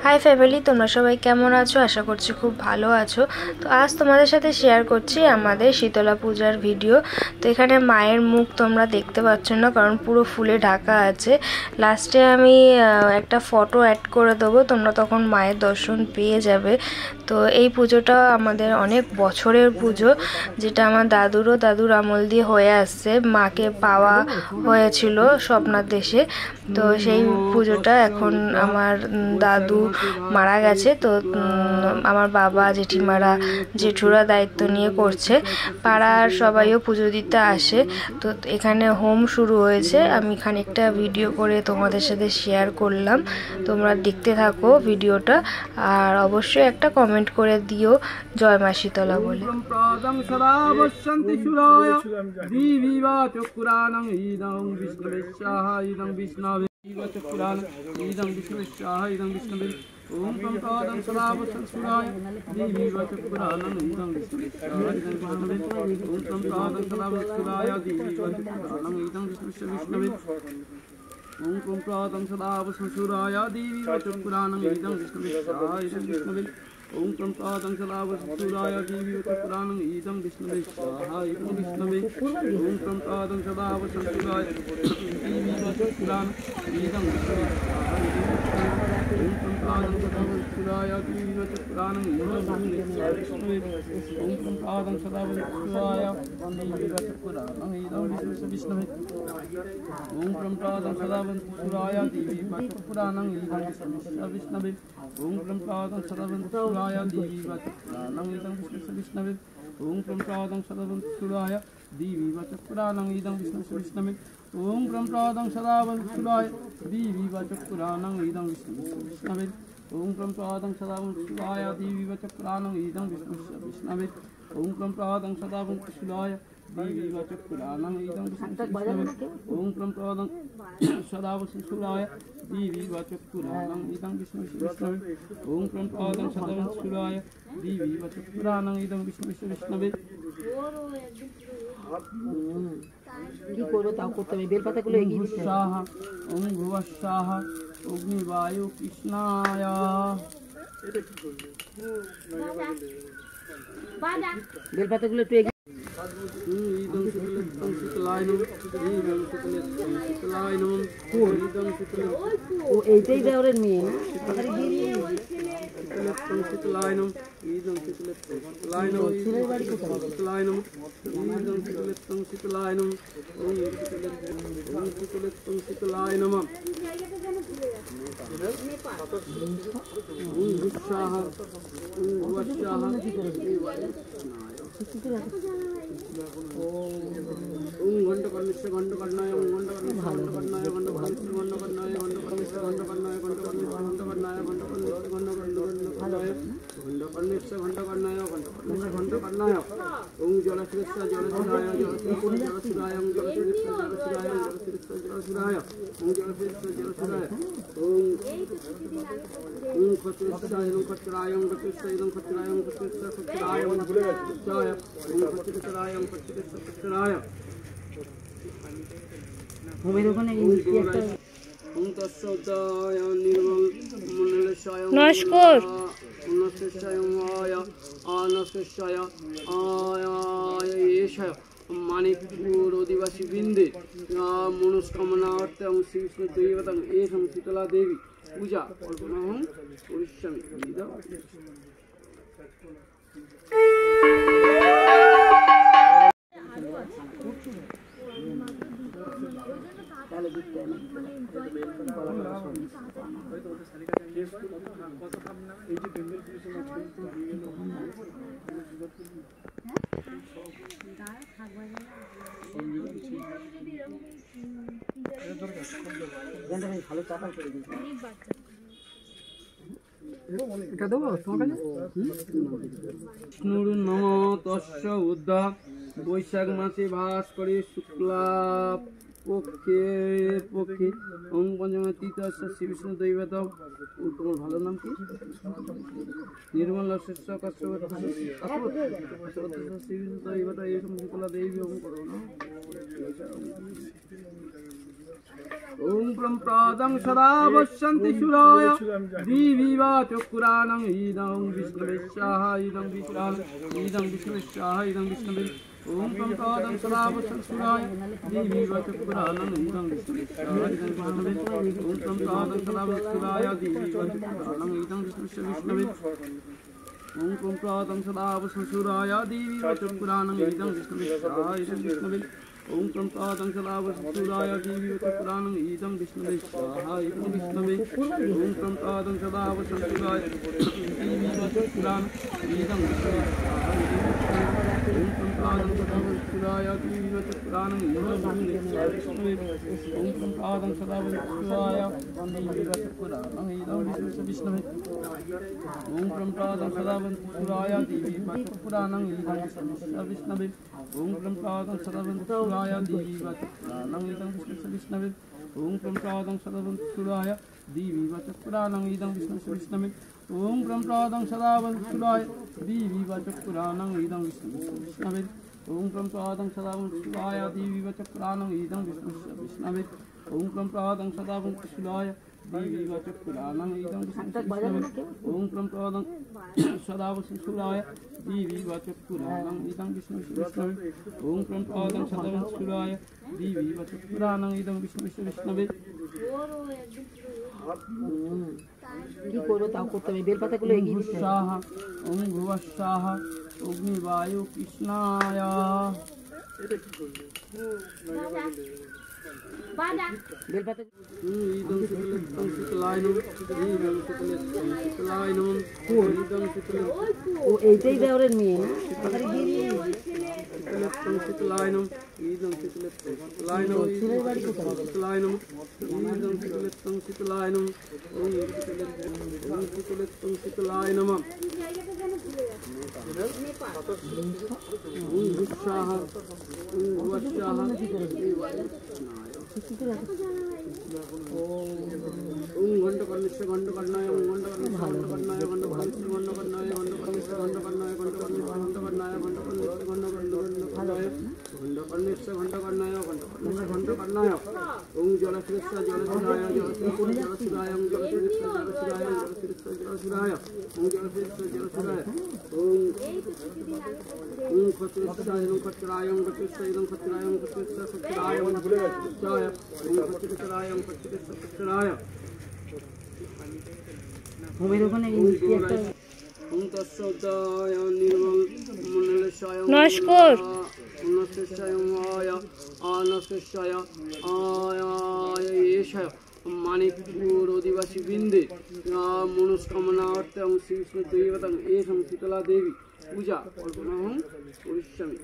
High family তোমরা সবাই কেমন আছো আশা করছি খুব ভালো আছো। তো আজ তোমাদের সাথে শেয়ার করছি আমাদের শীতলা পূজার ভিডিও। তো এখানে মায়ের মুখ তোমরা দেখতে পাচ্ছ না কারণ পুরো ফুলে ঢাকা আছে। লাস্টে আমি একটা ফটো অ্যাড করে দেবো, তোমরা তখন মায়ের দর্শন পেয়ে যাবে। তো এই পুজোটা আমাদের অনেক বছরের পুজো, যেটা আমার দাদুর আমল দিয়ে হয়ে আসছে। মাকে পাওয়া হয়েছিল স্বপ্নার দেশে। তো সেই পুজোটা এখন আমার দাদু মারা গেছে, তো আমার বাবা জেঠিমারা জেঠুরা দায়িত্ব নিয়ে করছে। পাড়ার সবাইও পুজো দিতে আসে। তো এখানে হোম শুরু হয়েছে, আমি খানিকটা ভিডিও করে তোমাদের সাথে শেয়ার করলাম। তোমরা দেখতে থাকো ভিডিওটা, আর অবশ্যই একটা কমেন্ট করে দিও জয় মা শীতলা বলে। ओम प्रंकादं सदावसंसुराय देवी वचपुराणं इदं विष्णुविष्णाय ओम प्रंकादं सदावसंसुराय देवी वचपुराणं इदं विष्णुविष्णवे ओम प्रंकादं सदावसंसुराय देवी वचपुराणं इदं विष्णुविष्णाय विष्णवे ओम प्रंकादं सदावसंसुराय देवी वचपुराणं इदं विष्णुविष्णाय विष्णवे ओम प्रंकादं सदावसंसुराय देवी वचपुराणं इदं विष्णुविष्णाय ओम प्रंकादं सदावसंसुराय देवी वचपुराणं इदं विष्णुविष्णाय ओम प्रंकादं सदावसंसुराय देवी वचपुराणं इदं विष्णुविष्णवे ओम प्रंकादं सदावसंसुराय देवी वचपुराणं इदं विष्णुविष्णवे ओम प्रंकादं सदावसंसुराय देवी वचपुराणं इदं विष्णुविष्णवे ओम प्रंकादं सदावसंसुराय देवी वचपुराणं इदं विष्णुविष्णवे ओम प्रंकादं सदावसंसुराय देवी वचपुराणं इदं विष्णुविष्णवे ओम प्रंकादं सदावसंसुराय देवी वचपुराणं इदं विष्णुविष्णवे ओम प्रंकादं सदावसंसुराय देवी वचपुराणं इदं विष्णुविष्णवे ओम प्रंकादं सदावसंसुराय देवी वचपुराणं इदं विष्णुविष्णवे ओम प्रंकादं सदावसंसुराय देवी वचपुराणं इदं विष्णुविष्णवे কি করবো তাও করতে হবে, বেলপাতাগুলো এগিয়ে দিতে হবে। ওম ভুবঃস্বাহ অগ্নিবায়ু কৃষ্ণায় বেলপাতাগুলো একটু এগিয়ে ও এইটাই দেওয়ারের মেয়ে না। घंटकर्णस्य घंटकर्णाय घंटकर्णाय घंटकर्णस्य घंटकर्णाय घंटकर्णस्य घंटकर्णाय घंटकर्णस्य घंटकर्णाय घंटकर्णस्य घंटकर्णाय घंटकर्णस्य घंटकर्णाय घंटकर्णस्य घंटकर्णाय ओम जलश्रेष्ठ जलशिराय जलशिराय ओम जलश्रेष्ठ जलशिराय जलश्रेष्ठ जलशिराय ओम जलश्रेष्ठ जलशिराय ओम खच्चराय ओम खच्चराय ओम खच्चराय ओम खच्चराय ओम खच्चराय ओम खच्चराय ओम खच्चराय ओम खच्चराय হোমের ওখানে নমস্কার मानिकपुर आदिवासी बृंदे मनोस्कामना श्री विष्णु दैवतं एषं शीतला देवी पूजा अर्पणं करिष्यामि। ভালো চাপা করে দিই। এটা দেবো তোমার কাছে। বিষ্ণুর নম তস্য উদ্ধা বৈশাখ মাসে ভাস করে শুক্লা পক্ষে পক্ষে ওং পঞ্চমী তৃতীয়স্য শ্রী বিষ্ণু দৈবতম। তোমার ভালো নাম কি? निर्मल शिष्य कश्यप श्री देवी ओम करो ना। प्रम्प्रादं सदा पश्यन्ति सुराय दिवि वा चक्षुराणं इदं विष्णवे स्वाहा इदं विष्णवे स्वाहा इदं विष्णवे ओम प्रम्प्रादं सदा पश्यन्ति सुराय दिवि वा चक्षुराणं इदं विष्णवे स्वाहा इदं विष्णवे ओम प्रम्प्रादं सदा पश्यन्ति सुराय दिवि वा चक्षुराणं इदं विष्णवे ओम प्रम्प्रादं सदा पश्यन्ति सुराय दिवि वा चक्षुराणं इदं विष्णवे स्वाहा इदं विष्णवे ओम प्रम्प्रादं सदा पश्यन्ति सुराय दिवि वा चक्षुराणं इदं विष्णवे स्वाहा इदं विष्णवे ओम प्रम्प्रादं सदा पश्यन्ति सुराय दिवि वा चक्षुराणं इदं विष्णवे स्वाहा ओम प्रम्प्रादं सदा पश्यन्ति सुराय दिवि वा चक्षुराणं इदं विष्णवे ओम प्रम्प्रादं सदा पश्यन्ति सुराय दिवि वा चक्षुराणं इदं विष्णवे ओम प्रम्प्रादं सदा पश्यन्ति सुराय दिवि वा चक्षुराणं इदं विष्णवे ओम प्रम्प्रादं सदा पश्यन्ति सुराय दिवि वा चक्षुराणं इदं विष्णवे ओम प्रम्प्रादं सदा पश्यन्ति सुराय दिवि वा चक्षुराणं इदं विष्णवे ओम प्रम्प्रादं सदा पश्यन्ति सुराय दिवि वा चक्षुराणं इदं विष्णवे ओम प्रम्प्रादं सदा पश्यन्ति सुराय दिवि वा चक्षुराणं इदं विष्णवे ओम प्रम्प्रादं सदा पश्यन्ति सुराय दिवि वा चक्षुराणं इदं विष्णवे ओम प्रम्प्रादं सदा पश्यन्ति सुराय दिवि वा चक्षुराणं इदं विष्णवे ओम प्रम्प्रादं सदा पश्यन्ति सुराय दिवि वा चक्षुराणं इदं विष्णवे কি করবো তাও করতে হবে বেলপাতাগুলো এগিয়ে দিতে स्वाहा ओम भुवः स्वाहा अग्निवायु कृष्णाय বেলপাতা इदं शीतलायनं इदं शीतलायनं इदं ও এইটাই দেওয়ারের মেয়ে না তাড়াতাড়ি দিয়ে দিয়ে शीतलायनं इदं शीतलायनं शीतलायनं इदं शीतलायनं ओम शीतलायनं ओम स्वाहा ओम भुवः स्वाहा ओम घंटकर्णस्य घंटकर्णाय ओम घंटकर्णस्य घंटकर्णाय घंटकर्णस्य घंटकर्णाय घंटकर्णस्य घंटकर्णाय घंटकर्णस्य घंटकर्णाय घंटकर्णस्य घंटकर्णाय घंटकर्णस्य घंटकर्णाय ओम जलशिरस्य जलशिराय जलशिराय ओम जलशिरस्य जलशिराय जलशिरस्य जलशिराय ओम जलशिरस्य जलशिराय ओम खच्चराय ओम खच्चराय ओम खच्चराय ओम खच्चराय ओम खच्चराय ओम खच्चराय ओम खच्चराय হোমের ওখানে এই মিষ্টি একটা ओम तत्सदाय निर्मल मंडलशाय नमस्कार नमस्तेशाय आय आनस्तेशाय आय येशाय मानिकपुर आदिवासी बिंदे मनोस्कामना अर्थे हम श्री विष्णु देवता एवं शीतला देवी पूजा अर्पणं करिष्यामि।